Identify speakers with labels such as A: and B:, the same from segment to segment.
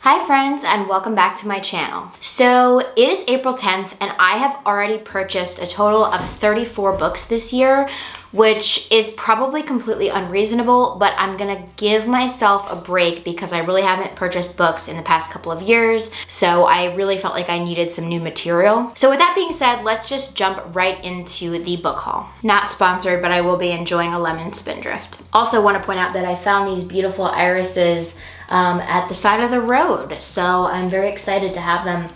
A: Hi friends, and welcome back to my channel. So it is April 10th and I have already purchased a total of 34 books this year, which is probably completely unreasonable, but I'm gonna give myself a break because I really haven't purchased books in the past couple of years, so I really felt like I needed some new material. So with that being said, let's just jump right into the book haul. Not sponsored, but I will be enjoying a lemon spindrift. Also want to point out that I found these beautiful irises at the side of the road, so I'm very excited to have them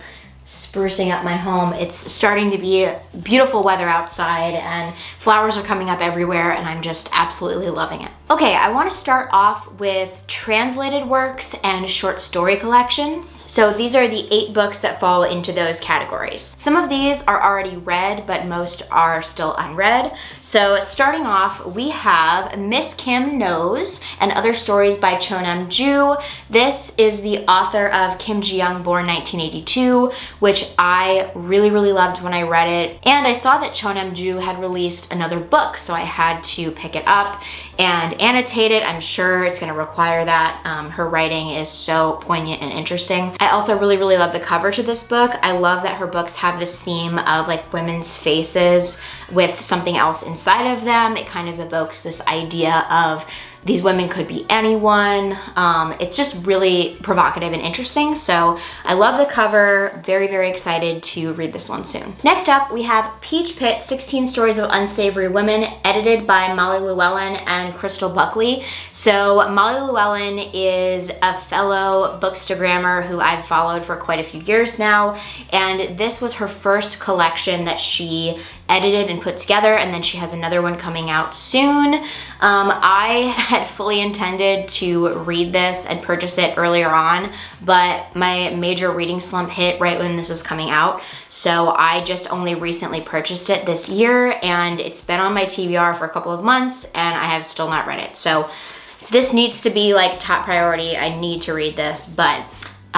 A: sprucing up my home. It's starting to be beautiful weather outside and flowers are coming up everywhere and I'm just absolutely loving it. Okay, I want to start off with translated works and short story collections. So these are the 8 books that fall into those categories. Some of these are already read, but most are still unread. So starting off, we have Miss Kim Knows and Other Stories by Chonam Ju. This is the author of Kim Ji-young, born 1982, which I really loved when I read it. And I saw that Chonam Ju had released another book, so I had to pick it up and annotate it. I'm sure it's gonna require that. Her writing is so poignant and interesting. I also really love the cover to this book. I love that her books have this theme of like women's faces with something else inside of them. It kind of evokes this idea of these women could be anyone. It's just really provocative and interesting. So I love the cover. Very excited to read this one soon. Next up, we have Peach Pit, 16 Stories of Unsavory Women, edited by Molly Llewellyn and Crystal Buckley. So Molly Llewellyn is a fellow bookstagrammer who I've followed for quite a few years now. And this was her first collection that she edited and put together, and then she has another one coming out soon. I had fully intended to read this and purchase it earlier on, but my major reading slump hit right when this was coming out, so I just only recently purchased it this year, and it's been on my TBR for a couple of months, and I have still not read it. So this needs to be like top priority. I need to read this, but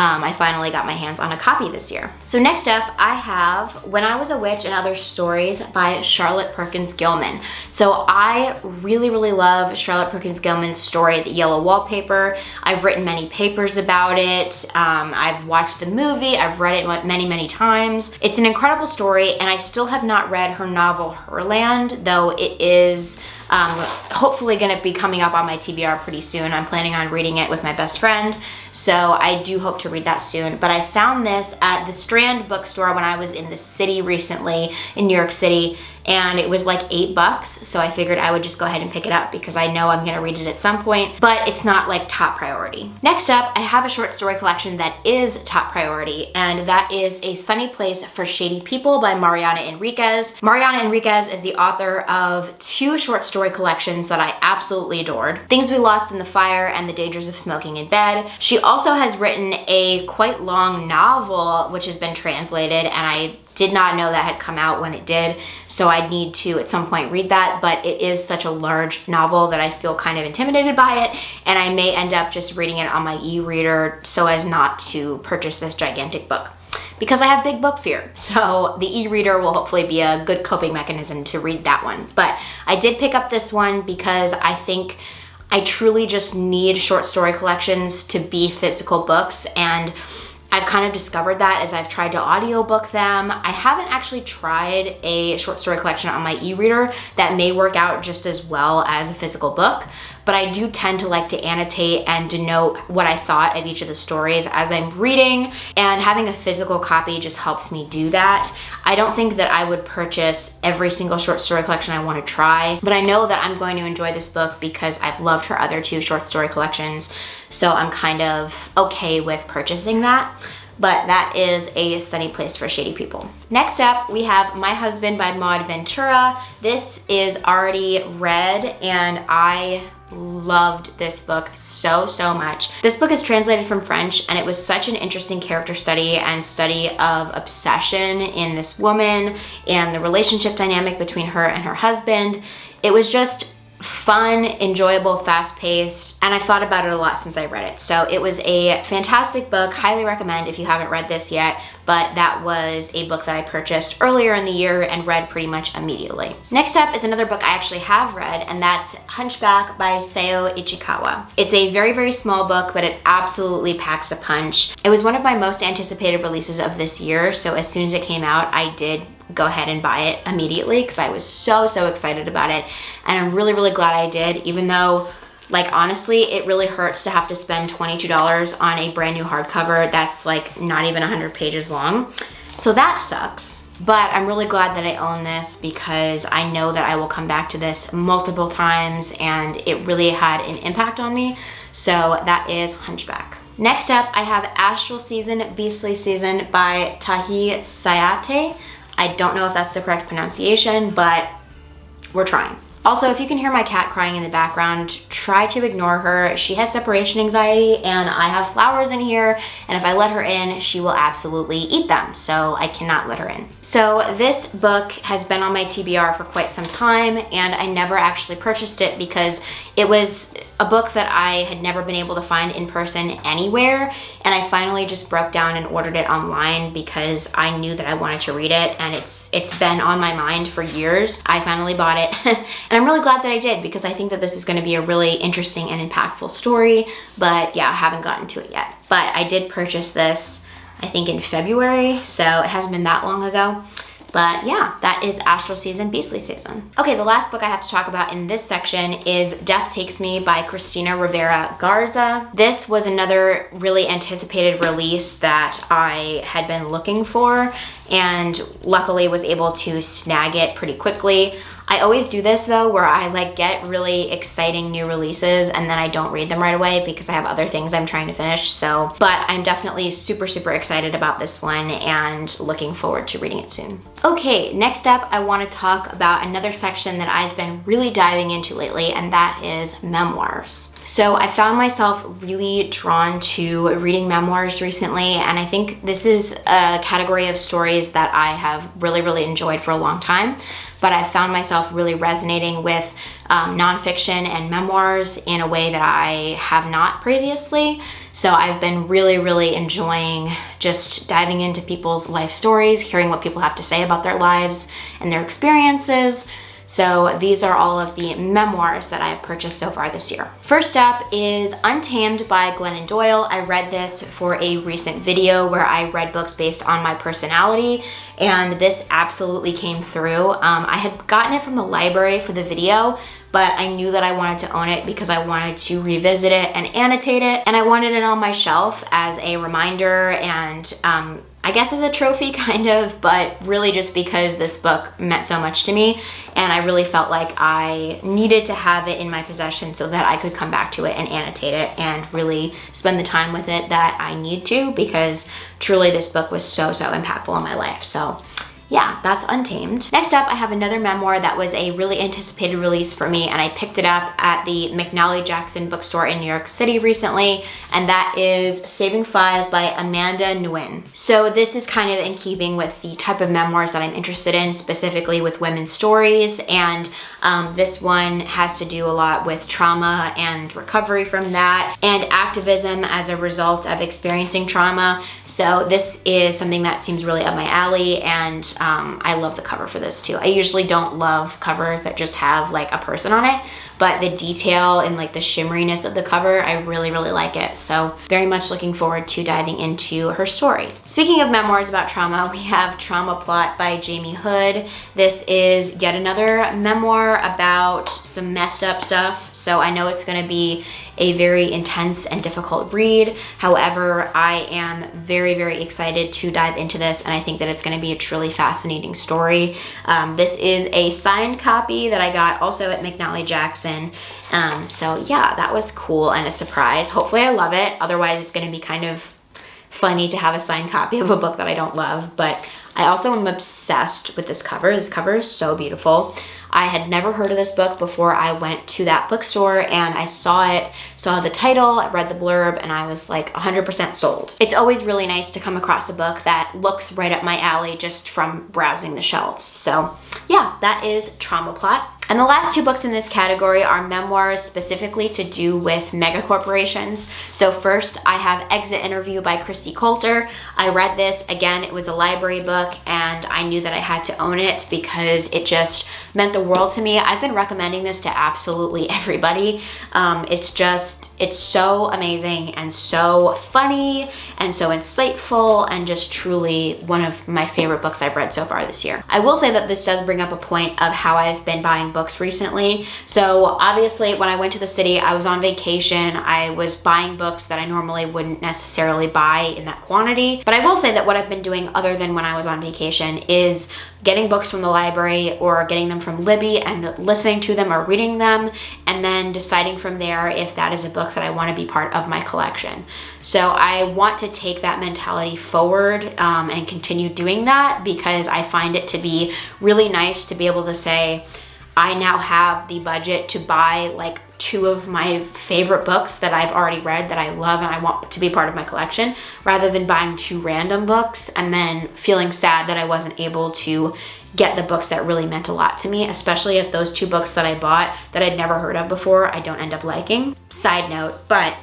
A: I finally got my hands on a copy this year. So next up, I have When I Was a Witch and Other Stories by Charlotte Perkins Gilman. So I really love Charlotte Perkins Gilman's story, The Yellow Wallpaper. I've written many papers about it. I've watched the movie. I've read it many times. It's an incredible story, and I still have not read her novel Herland, though it is hopefully gonna be coming up on my TBR pretty soon. I'm planning on reading it with my best friend, so I do hope to read that soon. But I found this at the Strand bookstore when I was in the city recently in New York City, and it was like $8, so I figured I would just go ahead and pick it up because I know I'm gonna read it at some point, but it's not like top priority. Next up, I have a short story collection that is top priority, and that is A Sunny Place for Shady People by Mariana Enriquez. Mariana Enriquez is the author of 2 short story collections that I absolutely adored, Things We Lost in the Fire and The Dangers of Smoking in Bed. She also has written a quite long novel which has been translated, and I did not know that had come out when it did, so I need to at some point read that, but it is such a large novel that I feel kind of intimidated by it, and I may end up just reading it on my e-reader so as not to purchase this gigantic book, because I have big book fear. So the e-reader will hopefully be a good coping mechanism to read that one. But I did pick up this one because I think I truly just need short story collections to be physical books, and I've kind of discovered that as I've tried to audiobook them. I haven't actually tried a short story collection on my e-reader that may work out just as well as a physical book, but I do tend to like to annotate and denote what I thought of each of the stories as I'm reading, and having a physical copy just helps me do that. I don't think that I would purchase every single short story collection I want to try, but I know that I'm going to enjoy this book because I've loved her other 2 short story collections, so I'm kind of okay with purchasing that. But that is A Sunny Place for Shady People. Next up, we have My Husband by Maud Ventura. This is already read, and I loved this book so much. This book is translated from French, and it was such an interesting character study and study of obsession in this woman and the relationship dynamic between her and her husband. It was just fun, enjoyable, fast-paced, and I've thought about it a lot since I read it. So it was a fantastic book, highly recommend if you haven't read this yet, but that was a book that I purchased earlier in the year and read pretty much immediately. Next up is another book I actually have read, and that's Hunchback by Seo Ichikawa. It's a very, very small book, but it absolutely packs a punch. It was one of my most anticipated releases of this year, so as soon as it came out, I did go ahead and buy it immediately because I was so excited about it, and I'm really glad I did, even though, like, honestly, it really hurts to have to spend $22 on a brand new hardcover that's like not even 100 pages long. So that sucks. But I'm really glad that I own this because I know that I will come back to this multiple times, and it really had an impact on me. So that is Hunchback. Next up, I have Astral Season, Beastly Season by Tahi Sayate. I don't know if that's the correct pronunciation, but we're trying. Also, if you can hear my cat crying in the background, try to ignore her. She has separation anxiety, and I have flowers in here, and if I let her in, she will absolutely eat them, so I cannot let her in. So this book has been on my TBR for quite some time, and I never actually purchased it because it was a book that I had never been able to find in person anywhere, and I finally just broke down and ordered it online because I knew that I wanted to read it, and it's been on my mind for years. I finally bought it. And I'm really glad that I did because I think that this is going to be a really interesting and impactful story, but yeah, I haven't gotten to it yet. But I did purchase this, I think in February, so it hasn't been that long ago. But yeah, that is Astral Season, Beastly Season. Okay, the last book I have to talk about in this section is Death Takes Me by Cristina Rivera Garza. This was another really anticipated release that I had been looking for, and luckily was able to snag it pretty quickly. I always do this though, where I like get really exciting new releases and then I don't read them right away because I have other things I'm trying to finish. So, but I'm definitely super excited about this one and looking forward to reading it soon. Okay, next up, I want to talk about another section that I've been really diving into lately, and that is memoirs. So I found myself really drawn to reading memoirs recently, and I think this is a category of stories that I have really enjoyed for a long time. But I found myself really resonating with nonfiction and memoirs in a way that I have not previously. So I've been really enjoying just diving into people's life stories, hearing what people have to say about their lives and their experiences. So these are all of the memoirs that I have purchased so far this year. First up is Untamed by Glennon Doyle. I read this for a recent video where I read books based on my personality, and this absolutely came through. I had gotten it from the library for the video, but I knew that I wanted to own it because I wanted to revisit it and annotate it, and I wanted it on my shelf as a reminder and I guess as a trophy kind of, but really just because this book meant so much to me, and I really felt like I needed to have it in my possession so that I could come back to it and annotate it and really spend the time with it that I need to, because truly this book was so impactful in my life. So yeah, that's Untamed. Next up, I have another memoir that was a really anticipated release for me, and I picked it up at the McNally Jackson bookstore in New York City recently, and that is Saving Five by Amanda Nguyen. So this is kind of in keeping with the type of memoirs that I'm interested in, specifically with women's stories, and this one has to do a lot with trauma and recovery from that, and activism as a result of experiencing trauma. So this is something that seems really up my alley, and I love the cover for this too. I usually don't love covers that just have like a person on it, but the detail and like the shimmeriness of the cover, I really like it. So very much looking forward to diving into her story. Speaking of memoirs about trauma, we have Trauma Plot by Jamie Hood. This is yet another memoir about some messed up stuff. So I know it's gonna be a very intense and difficult read. However, I am very excited to dive into this, and I think that it's gonna be a truly fascinating story. This is a signed copy that I got also at McNally Jackson. So yeah, that was cool and a surprise. Hopefully I love it. Otherwise it's gonna be kind of funny to have a signed copy of a book that I don't love, but I also am obsessed with this cover. This cover is so beautiful. I had never heard of this book before I went to that bookstore, and I saw it, saw the title, I read the blurb, and I was like 100% sold. It's always really nice to come across a book that looks right up my alley just from browsing the shelves. So yeah, that is Trauma Plot. And the last two books in this category are memoirs specifically to do with mega corporations. So first I have Exit Interview by Christy Coulter. I read this, again, it was a library book and I knew that I had to own it because it just meant the world to me. I've been recommending this to absolutely everybody. It's so amazing and so funny and so insightful and just truly one of my favorite books I've read so far this year. I will say that this does bring up a point of how I've been buying books recently. So obviously when I went to the city, I was on vacation. I was buying books that I normally wouldn't necessarily buy in that quantity. But I will say that what I've been doing other than when I was on vacation is getting books from the library or getting them from Libby and listening to them or reading them, and then deciding from there if that is a book that I want to be part of my collection. So I want to take that mentality forward and continue doing that because I find it to be really nice to be able to say, I now have the budget to buy like 2 of my favorite books that I've already read that I love and I want to be part of my collection, rather than buying 2 random books and then feeling sad that I wasn't able to get the books that really meant a lot to me, especially if those 2 books that I bought that I'd never heard of before, I don't end up liking. Side note, but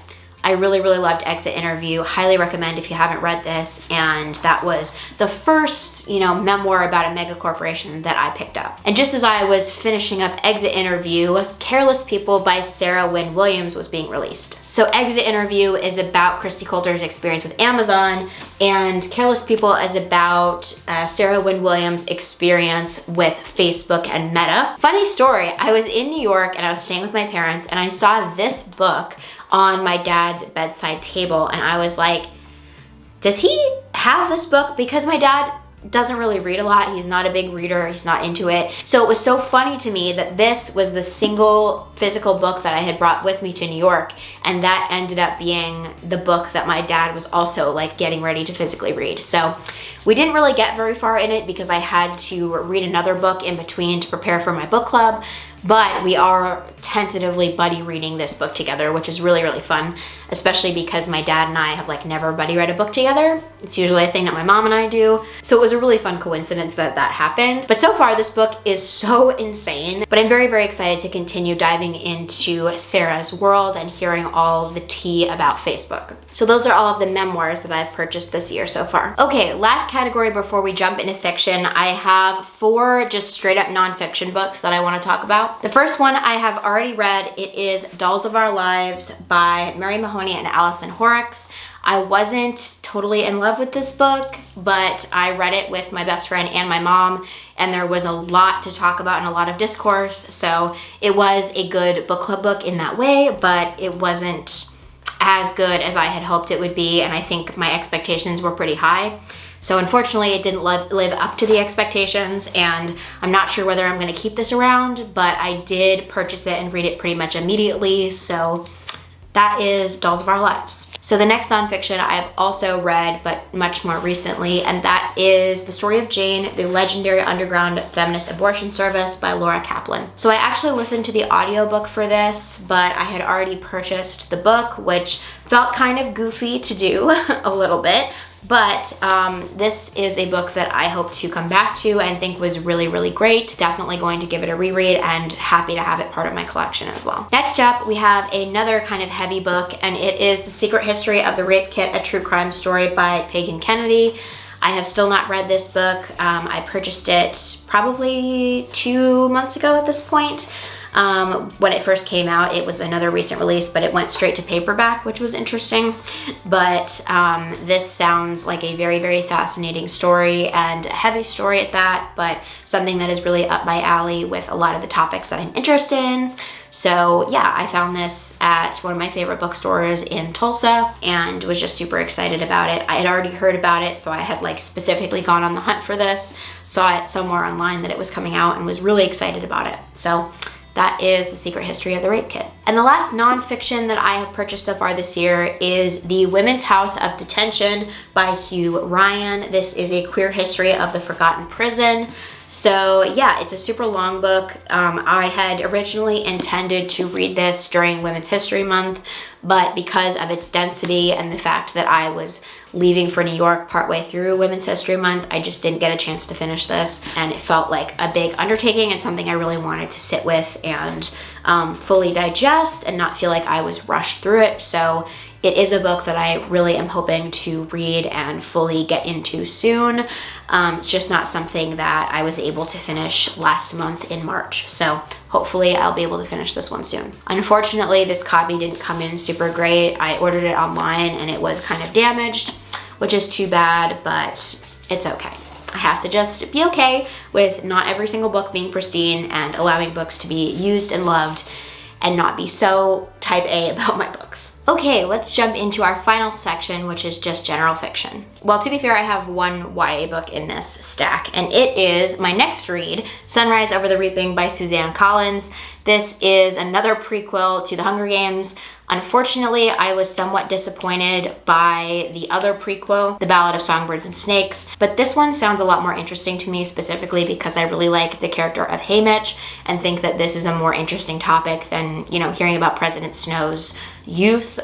A: I really, really loved Exit Interview. Highly recommend if you haven't read this. And that was the first, memoir about a mega corporation that I picked up. And just as I was finishing up Exit Interview, Careless People by Sarah Wynne Williams was being released. So Exit Interview is about Christy Coulter's experience with Amazon, and Careless People is about Sarah Wynne Williams' experience with Facebook and Meta. Funny story, I was in New York and I was staying with my parents and I saw this book on my dad's bedside table and I was like, does he have this book? Because my dad doesn't really read a lot. He's not a big reader. He's not into it. So it was so funny to me that this was the single physical book that I had brought with me to New York, and that ended up being the book that my dad was also like getting ready to physically read. So we didn't really get very far in it because I had to read another book in between to prepare for my book club, but we are tentatively buddy reading this book together, which is really, really fun, especially because my dad and I have like never buddy read a book together. It's usually a thing that my mom and I do. So it was a really fun coincidence that that happened. But so far this book is so insane, but I'm very, very excited to continue diving into Sarah's world and hearing all the tea about Facebook. So those are all of the memoirs that I've purchased this year so far. Okay, last category before we jump into fiction, I have 4 just straight up nonfiction books that I want to talk about. The first one I have already read. It is Dolls of Our Lives by Mary Mahoney and Allison Horrocks. I wasn't totally in love with this book, but I read it with my best friend and my mom, and there was a lot to talk about and a lot of discourse, so it was a good book club book in that way, but it wasn't as good as I had hoped it would be, and I think my expectations were pretty high. So unfortunately, it didn't live up to the expectations, and I'm not sure whether I'm going to keep this around, but I did purchase it and read it pretty much immediately, so that is Dolls of Our Lives. So the next nonfiction I've also read, but much more recently, and that is The Story of Jane, the Legendary Underground Feminist Abortion Service by Laura Kaplan. So I actually listened to the audiobook for this, but I had already purchased the book, which felt kind of goofy to do a little bit. But this is a book that I hope to come back to and think was really, really great. Definitely going to give it a reread and happy to have it part of my collection as well. Next up, we have another kind of heavy book, and it is The Secret History of the Rape Kit, a true crime story by Pagan Kennedy. I have still not read this book. I purchased it probably 2 months ago at this point. When it first came out, it was another recent release, but it went straight to paperback, which was interesting. But this sounds like a very, very fascinating story, and a heavy story at that, but something that is really up my alley with a lot of the topics that I'm interested in. So yeah, I found this at one of my favorite bookstores in Tulsa and was just super excited about it. I had already heard about it, so I had like specifically gone on the hunt for this, saw it somewhere online that it was coming out, and was really excited about it. So that is The Secret History of the Rape Kit. And the last nonfiction that I have purchased so far this year is The Women's House of Detention by Hugh Ryan. This is a queer history of the forgotten prison. So yeah, it's a super long book. I had originally intended to read this during Women's History Month, but because of its density and the fact that I was leaving for New York partway through Women's History Month, I just didn't get a chance to finish this, and it felt like a big undertaking and something I really wanted to sit with and fully digest and not feel like I was rushed through it. So it is a book that I really am hoping to read and fully get into soon. It's just not something that I was able to finish last month in March. So hopefully I'll be able to finish this one soon. Unfortunately, this copy didn't come in super great. I ordered it online and it was kind of damaged, which is too bad, but it's okay. I have to just be okay with not every single book being pristine and allowing books to be used and loved and not be so type A about my books. Okay, let's jump into our final section, which is just general fiction. Well, to be fair, I have one YA book in this stack, and it is my next read, Sunrise Over the Reaping by Suzanne Collins. This is another prequel to The Hunger Games. Unfortunately, I was somewhat disappointed by the other prequel, The Ballad of Songbirds and Snakes, but this one sounds a lot more interesting to me, specifically because I really like the character of Haymitch and think that this is a more interesting topic than, hearing about President Snow's youth.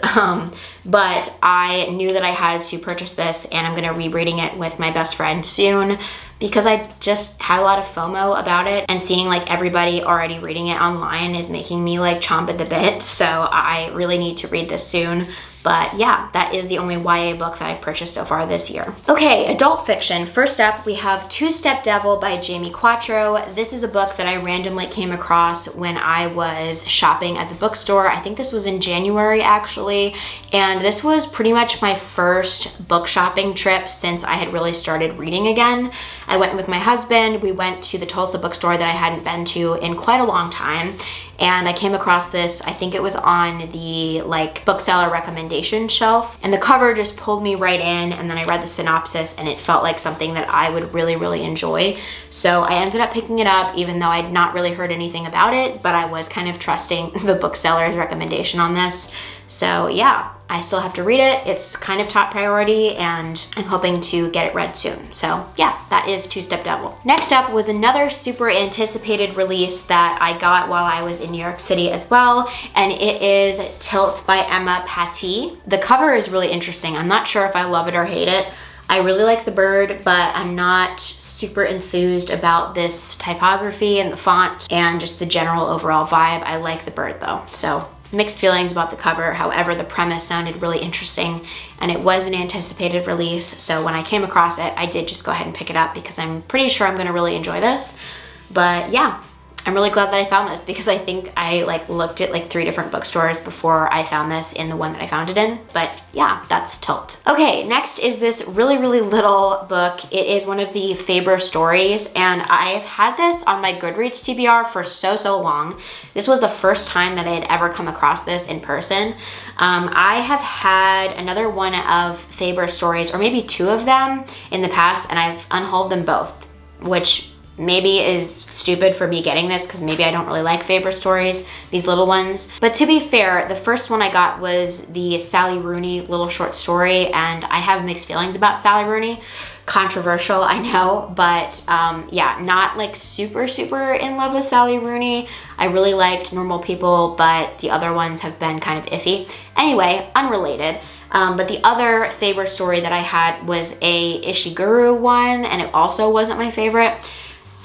A: But I knew that I had to purchase this, and I'm gonna be reading it with my best friend soon because I just had a lot of FOMO about it, and seeing like everybody already reading it online is making me like chomp at the bit. So I really need to read this soon. But yeah, that is the only YA book that I've purchased so far this year. Okay, adult fiction. First up, we have Two-Step Devil by Jamie Quattro. This is a book that I randomly came across when I was shopping at the bookstore. I think this was in January actually, and this was pretty much my first book shopping trip since I had really started reading again. I went with my husband. We went to the Tulsa bookstore that I hadn't been to in quite a long time, and I came across this. I think it was on the bookseller recommendation shelf, and the cover just pulled me right in, and then I read the synopsis and it felt like something that I would really, really enjoy. So I ended up picking it up even though I'd not really heard anything about it, but I was kind of trusting the bookseller's recommendation on this. So yeah, I still have to read it. It's kind of top priority, and I'm hoping to get it read soon. So yeah, that is Two-Step Devil. Next up was another super anticipated release that I got while I was in New York City as well, and it is Tilt by Emma Patty. The cover is really interesting. I'm not sure if I love it or hate it. I really like the bird, but I'm not super enthused about this typography and the font and just the general overall vibe. I like the bird though, so mixed feelings about the cover. However, the premise sounded really interesting, and it was an anticipated release. So when I came across it, I did just go ahead and pick it up because I'm pretty sure I'm gonna really enjoy this. But yeah, I'm really glad that I found this because I think I looked at 3 different bookstores before I found this in the one that I found it in. But yeah, that's Tilt. Okay, next is this really, really little book. It is one of the Faber stories, and I've had this on my Goodreads TBR for so long. This was the first time that I had ever come across this in person. I have had another one of Faber stories, or maybe 2 of them in the past, and I've unhauled them both, which maybe is stupid for me getting this because maybe I don't really like Faber stories, these little ones. But to be fair, the first one I got was the Sally Rooney little short story, and I have mixed feelings about Sally Rooney. Controversial, I know, but yeah, not super in love with Sally Rooney. I really liked Normal People, but the other ones have been kind of iffy. Anyway, unrelated. But the other Faber story that I had was a Ishiguro one, and it also wasn't my favorite.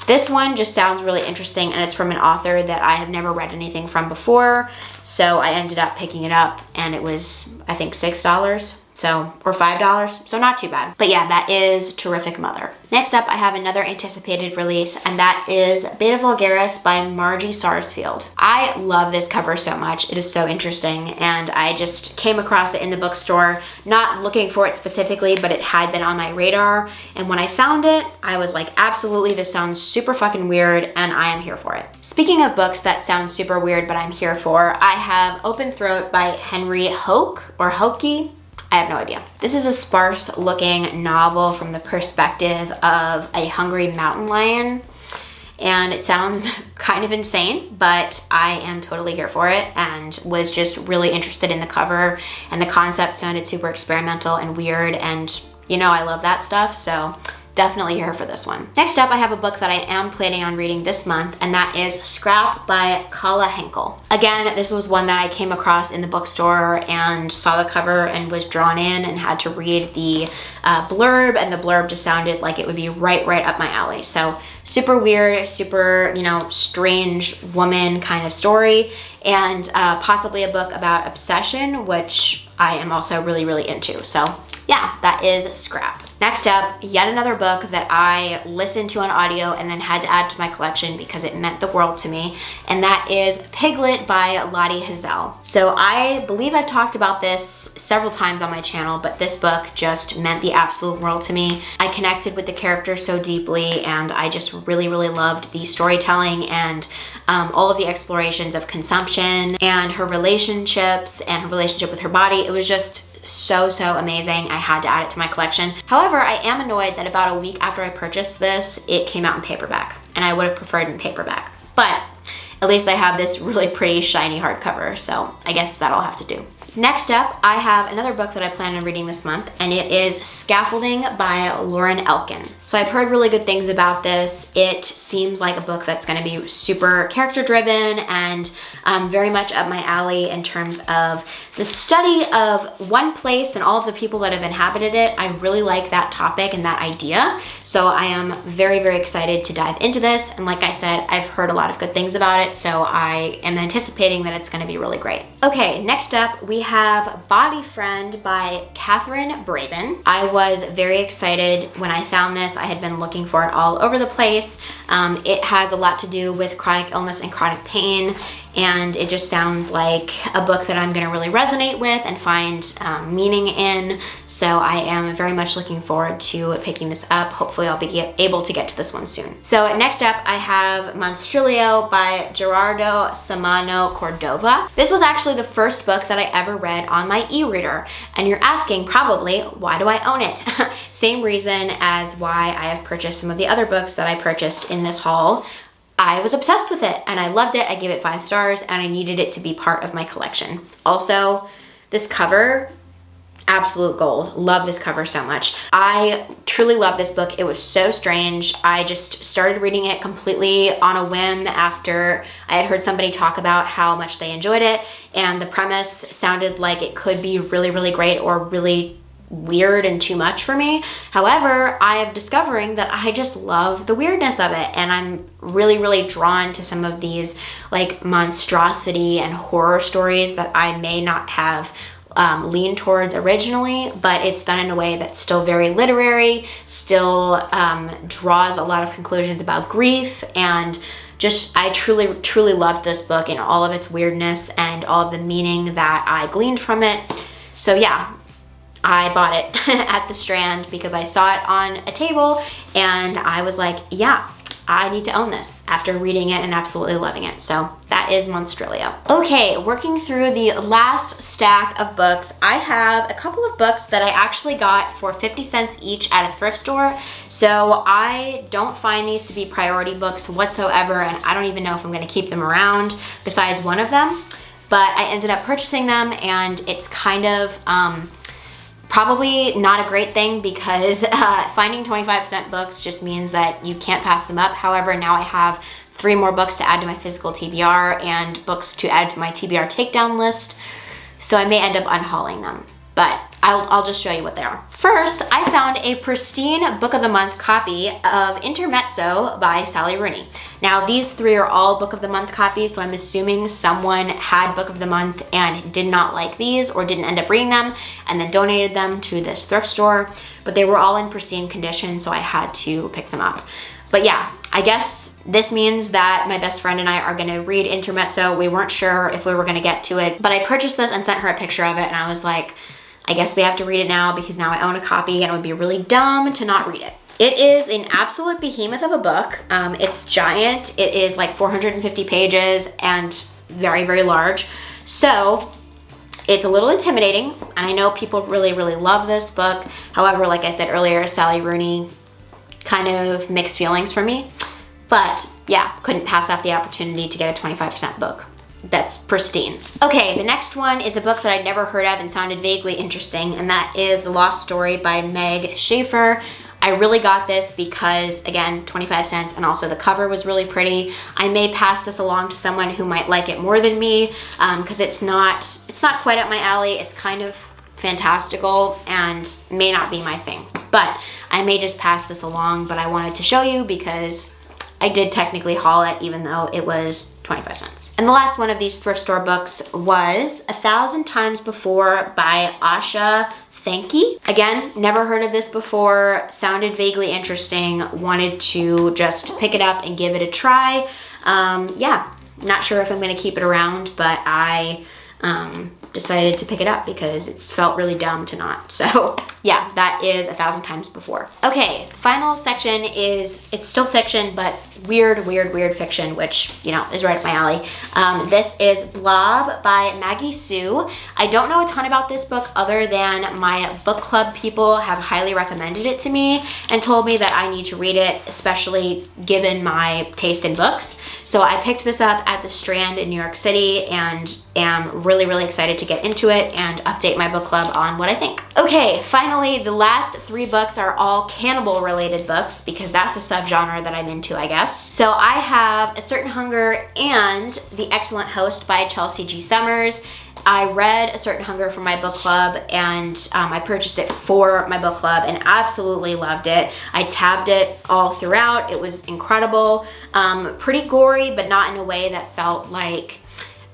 A: This one just sounds really interesting, and it's from an author that I have never read anything from before, so I ended up picking it up, and it was, I think, $6. Or $5, so not too bad. But yeah, that is Terrific Mother. Next up, I have another anticipated release, and that is Beta Vulgaris by Margie Sarsfield. I love this cover so much. It is so interesting, and I just came across it in the bookstore, not looking for it specifically, but it had been on my radar, and when I found it, I was like, absolutely, this sounds super fucking weird, and I am here for it. Speaking of books that sound super weird, but I'm here for, I have Open Throat by Henry Hoke, or Hoke. I have no idea. This is a sparse looking novel from the perspective of a hungry mountain lion, and it sounds kind of insane, but I am totally here for it and was just really interested in the cover, and the concept sounded super experimental and weird, and I love that stuff, so definitely here for this one. Next up, I have a book that I am planning on reading this month, and that is Scrap by Kala Henkel. Again, this was one that I came across in the bookstore and saw the cover and was drawn in and had to read the blurb, and the blurb just sounded like it would be right up my alley. So super weird, super, you know, strange woman kind of story, and possibly a book about obsession, which I am also really into. So yeah, that is Scrap. Next up, yet another book that I listened to on audio and then had to add to my collection because it meant the world to me, and that is Piglet by Lottie Hazell. So I believe I've talked about this several times on my channel, but this book just meant the absolute world to me. I connected with the characters so deeply, and I just really loved the storytelling and all of the explorations of consumption and her relationships and her relationship with her body. It was just so amazing. I had to add it to my collection. However, I am annoyed that about a week after I purchased this, it came out in paperback, and I would have preferred in paperback. But at least I have this really pretty shiny hardcover, so I guess that'll have to do. Next up, I have another book that I plan on reading this month, and it is Scaffolding by Lauren Elkin. So I've heard really good things about this. It seems like a book that's going to be super character driven and very much up my alley in terms of the study of one place and all of the people that have inhabited it. I really like that topic and that idea. So I am very excited to dive into this. And like I said, I've heard a lot of good things about it, so I am anticipating that it's going to be really great. Okay, next up we have Body Friend by Catherine Braben. I was very excited when I found this. I had been looking for it all over the place. It has a lot to do with chronic illness and chronic pain, and it just sounds like a book that I'm gonna really resonate with and find meaning in. So I am very much looking forward to picking this up. Hopefully I'll be able to get to this one soon. So next up I have Monstrilio by Gerardo Samano Cordova. This was actually the first book that I ever read on my e-reader, and you're asking probably, why do I own it? Same reason as why I have purchased some of the other books that I purchased in this haul. I was obsessed with it and I loved it. I gave it 5 stars and I needed it to be part of my collection. Also, this cover, absolute gold. Love this cover so much. I truly love this book. It was so strange. I just started reading it completely on a whim after I had heard somebody talk about how much they enjoyed it, and the premise sounded like it could be really great or really weird and too much for me. However, I am discovering that I just love the weirdness of it, and I'm really drawn to some of these like monstrosity and horror stories that I may not have leaned towards originally, but it's done in a way that's still very literary, still draws a lot of conclusions about grief, and just I truly loved this book and all of its weirdness and all of the meaning that I gleaned from it. So yeah, I bought it at the Strand because I saw it on a table and I was like, yeah, I need to own this after reading it and absolutely loving it. So that is Monstrilio. Okay, working through the last stack of books, I have a couple of books that I actually got for 50 cents each at a thrift store. So I don't find these to be priority books whatsoever, and I don't even know if I'm gonna keep them around besides one of them. But I ended up purchasing them, and it's kind of, probably not a great thing because finding 25-cent books just means that you can't pass them up. However, now I have 3 more books to add to my physical TBR and books to add to my TBR takedown list, so I may end up unhauling them, but I'll just show you what they are. First, I found a pristine Book of the Month copy of Intermezzo by Sally Rooney. Now, these 3 are all Book of the Month copies, so I'm assuming someone had Book of the Month and did not like these or didn't end up reading them and then donated them to this thrift store, but they were all in pristine condition, so I had to pick them up. But yeah, I guess this means that my best friend and I are gonna read Intermezzo. We weren't sure if we were gonna get to it, but I purchased this and sent her a picture of it, and I was like, I guess we have to read it now because now I own a copy and it would be really dumb to not read it. It is an absolute behemoth of a book. It's giant. It is like 450 pages and very large. So it's a little intimidating, and I know people really love this book. However, like I said earlier, Sally Rooney, kind of mixed feelings for me. But yeah, couldn't pass up the opportunity to get a 25% book that's pristine. Okay, the next one is a book that I'd never heard of and sounded vaguely interesting, and that is The Lost Story by Meg Schaefer. I I really got this because, again, 25 cents, and also the cover was really pretty. I may pass this along to someone who might like it more than me, because it's not quite up my alley. It's kind of fantastical and may not be my thing, but I may just pass this along. But I wanted to show you because I did technically haul it, even though it was 25 cents. And the last one of these thrift store books was 1,000 Times Before by Asha Thanky. Again, never heard of this before, sounded vaguely interesting, wanted to just pick it up and give it a try. Yeah, not sure if I'm gonna keep it around, but I decided to pick it up because it's felt really dumb to not. So yeah, that is 1,000 Times Before. Okay, final section is, it's still fiction, but weird fiction, which, you know, is right up my alley. This is Blob by Maggie Sue. I don't know a ton about this book other than my book club people have highly recommended it to me and told me that I need to read it, especially given my taste in books. So I picked this up at the Strand in New York City and am really excited to get into it and update my book club on what I think. Okay, finally, the last 3 books are all cannibal related books because that's a subgenre that I'm into, I guess. So I have A Certain Hunger and The Excellent Host by Chelsea G. Summers. I read A Certain Hunger for my book club, and I purchased it for my book club and absolutely loved it. I tabbed it all throughout. It was incredible. Pretty gory, but not in a way that felt like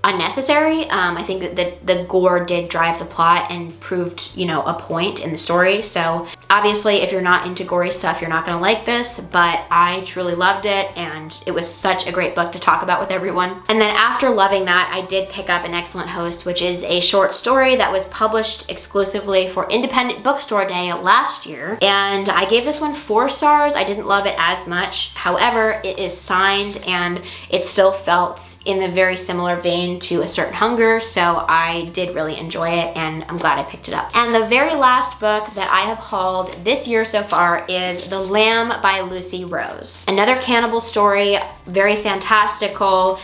A: unnecessary. I think that the gore did drive the plot and proved, you know, a point in the story. So obviously, if you're not into gory stuff, you're not gonna like this, but I truly loved it, and it was such a great book to talk about with everyone. And then after loving that, I did pick up An Excellent Host, which is a short story that was published exclusively for Independent Bookstore Day last year. And I gave this one 4 stars. I didn't love it as much. However, it is signed and it still felt in the very similar vein to A Certain Hunger, so I did really enjoy it, and I'm glad I picked it up. And the very last book that I have hauled this year so far is The Lamb by Lucy Rose. Another cannibal story, very fantastical,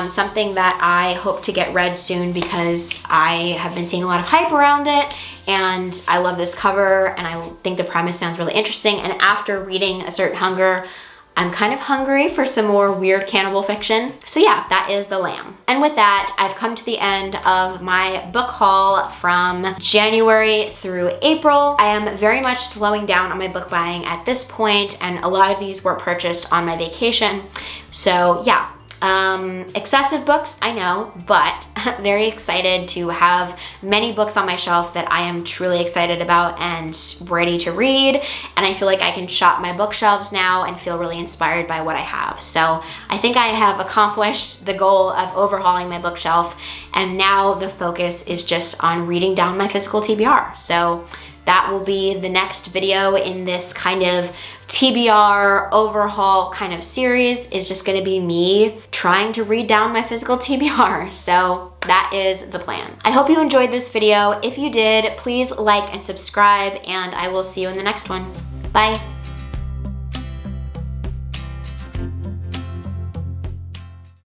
A: something that I hope to get read soon because I have been seeing a lot of hype around it, and I love this cover, and I think the premise sounds really interesting. And after reading A Certain Hunger, I'm kind of hungry for some more weird cannibal fiction. So yeah, that is The Lamb. And with that, I've come to the end of my book haul from January through April. I am very much slowing down on my book buying at this point, and a lot of these were purchased on my vacation. So yeah, excessive books, I know, but very excited to have many books on my shelf that I am truly excited about and ready to read. And I feel like I can shop my bookshelves now and feel really inspired by what I have. So I think I have accomplished the goal of overhauling my bookshelf, and now the focus is just on reading down my physical TBR. So that will be the next video in this kind of TBR overhaul kind of series, is just gonna be me trying to read down my physical TBR. So that is the plan. I hope you enjoyed this video. If you did, please like and subscribe, and I will see you in the next one. Bye.